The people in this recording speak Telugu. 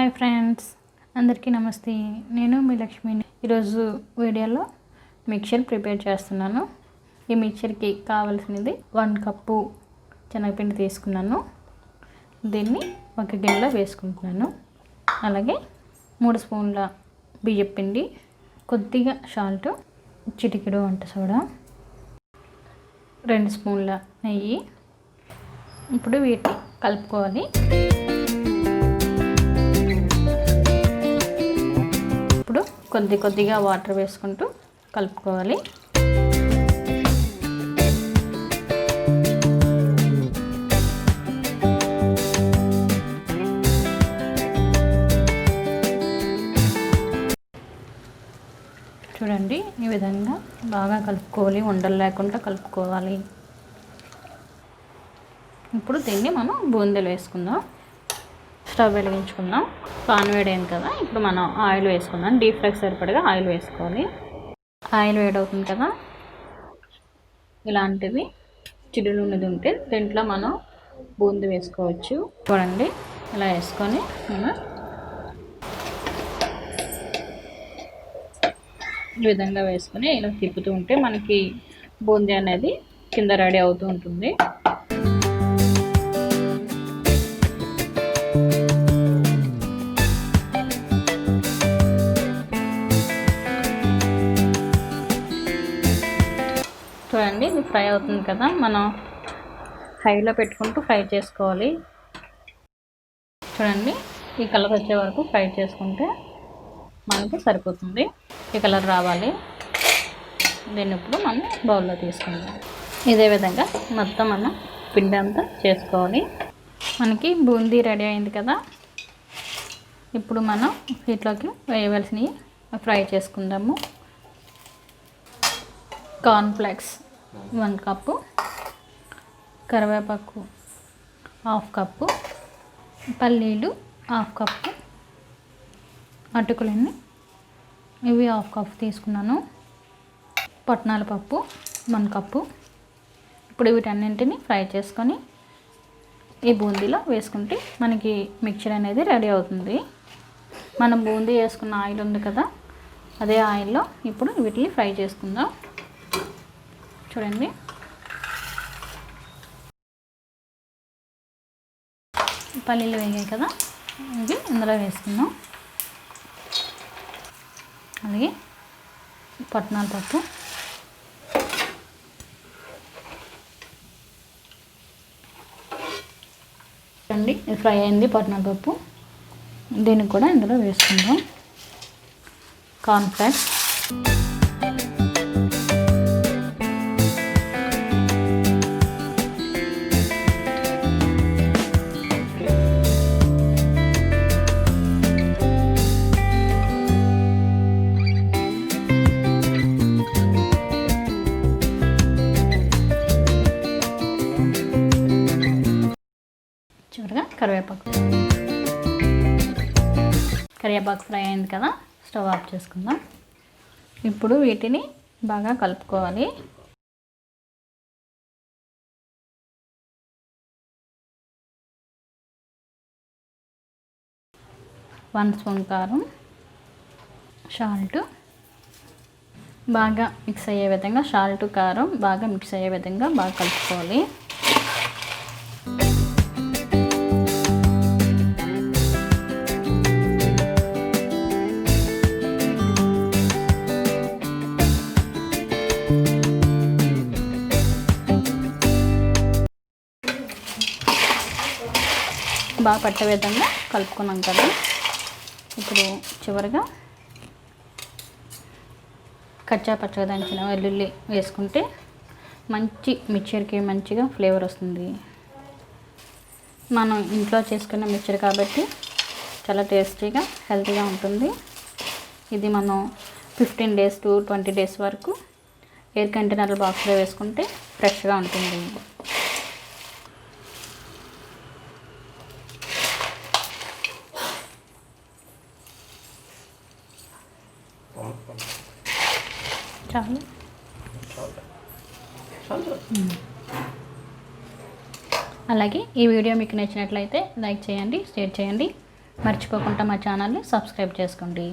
హాయ్ ఫ్రెండ్స్, అందరికీ నమస్తే. నేను మీ లక్ష్మిని. ఈరోజు వీడియోలో మిక్చర్ ప్రిపేర్ చేస్తున్నాను. ఈ మిక్చర్కి కావాల్సినది 1 కప్పు శనగపిండి తీసుకున్నాను. దీన్ని ఒక గిన్నెలో వేసుకుంటున్నాను. అలాగే 3 స్పూన్ల బియ్యపిండి, కొద్దిగా సాల్ట్, చిటికెడు వంట సోడా, 2 స్పూన్ల నెయ్యి. ఇప్పుడు వీటిని కలుపుకోవాలి. ఇప్పుడు కొద్దిగా వాటర్ వేసుకుంటూ కలుపుకోవాలి. చూడండి, ఈ విధంగా బాగా కలుపుకోవాలి, ఉండలు లేకుండా కలుపుకోవాలి. ఇప్పుడు దీన్ని మనం బూందీలు వేసుకుందాం. స్టవ్ వెలిగించుకుందాం. పాన్ వేడైంది కదా, ఇప్పుడు మనం ఆయిల్ వేసుకుందాం. డీప్ ఫ్రైకి సరిపడగా ఆయిల్ వేసుకోవాలి. ఆయిల్ వేడవుతుంది కదా, ఇలాంటిది చిల్లులు ఉన్నది ఉంటే దీంట్లో మనం బూందీ వేసుకోవచ్చు. చూడండి, ఇలా వేసుకొని మనం ఈ విధంగా వేసుకొని ఇలా తిప్పుతూ ఉంటే మనకి బూందీ అనేది కింద రెడీ అవుతూ ఉంటుంది. చూడండి, ఇది ఫ్రై అవుతుంది కదా, మనం హైలో పెట్టుకుంటూ ఫ్రై చేసుకోవాలి. చూడండి, ఈ కలర్ వచ్చే వరకు ఫ్రై చేసుకుంటే మనకి సరిపోతుంది. ఈ కలర్ రావాలి. దీన్ని ఇప్పుడు మనం బౌల్లో తీసుకుందాం. ఇదే విధంగా మొత్తం మనం పిండి అంతా చేసుకోవాలి. మనకి బూందీ రెడీ అయింది కదా, ఇప్పుడు మనం వీటిలోకి వేయవలసినవి ఫ్రై చేసుకుందాము. కార్న్ఫ్లేక్స్ 1 కప్పు, కరివేపాకు 1/2 కప్పు, పల్లీలు 1/2 కప్పు, అటుకులన్నీ ఇవి 1/2 కప్పు తీసుకున్నాను. పుట్నాల పప్పు 1 కప్పు. ఇప్పుడు వీటన్నింటిని ఫ్రై చేసుకొని ఈ బూందీలో వేసుకుంటే మనకి మిక్చర్ అనేది రెడీ అవుతుంది. మనం బూందీ వేసుకున్న ఆయిల్ ఉంది కదా, అదే ఆయిల్లో ఇప్పుడు వీటిని ఫ్రై చేసుకుందాం. చూడండి, పల్లీలు వేగాయి కదా, ఇవి ఇందులో వేసుకుందాం. అలాగే పుట్నాల పప్పు, చూడండి ఇది ఫ్రై అయింది పుట్నాల పప్పు. దీన్ని కూడా ఇందులో వేసుకుందాం. కార్న్ఫ్లేక్స్, చివరిగా కరివేపాకు ఫ్రై అయింది కదా, స్టవ్ ఆఫ్ చేసుకుందాం. ఇప్పుడు వీటిని బాగా కలుపుకోవాలి. వన్ స్పూన్ కారం, సాల్ట్ బాగా మిక్స్ అయ్యే విధంగా, సాల్ట్ కారం బాగా మిక్స్ అయ్యే విధంగా బాగా కలుపుకోవాలి. బాగా పట్టే విధంగా కలుపుకున్నాం కదా, ఇప్పుడు చివరిగా కచ్చా పచ్చగా దంచిన వెల్లుల్లి వేసుకుంటే మంచి మిక్చర్కి మంచిగా ఫ్లేవర్ వస్తుంది. మనం ఇంట్లో చేసుకున్న మిక్చర్ కాబట్టి చాలా టేస్టీగా హెల్తీగా ఉంటుంది. ఇది మనం 15 days to 20 days వరకు ఎయిర్ కంటైనర్ బాక్స్లో వేసుకుంటే ఫ్రెష్గా ఉంటుంది. చాలు. అలాగే ఈ వీడియో మీకు నచ్చినట్లయితే లైక్ చేయండి, షేర్ చేయండి. మర్చిపోకుండా మా ఛానల్ని సబ్స్క్రైబ్ చేసుకోండి.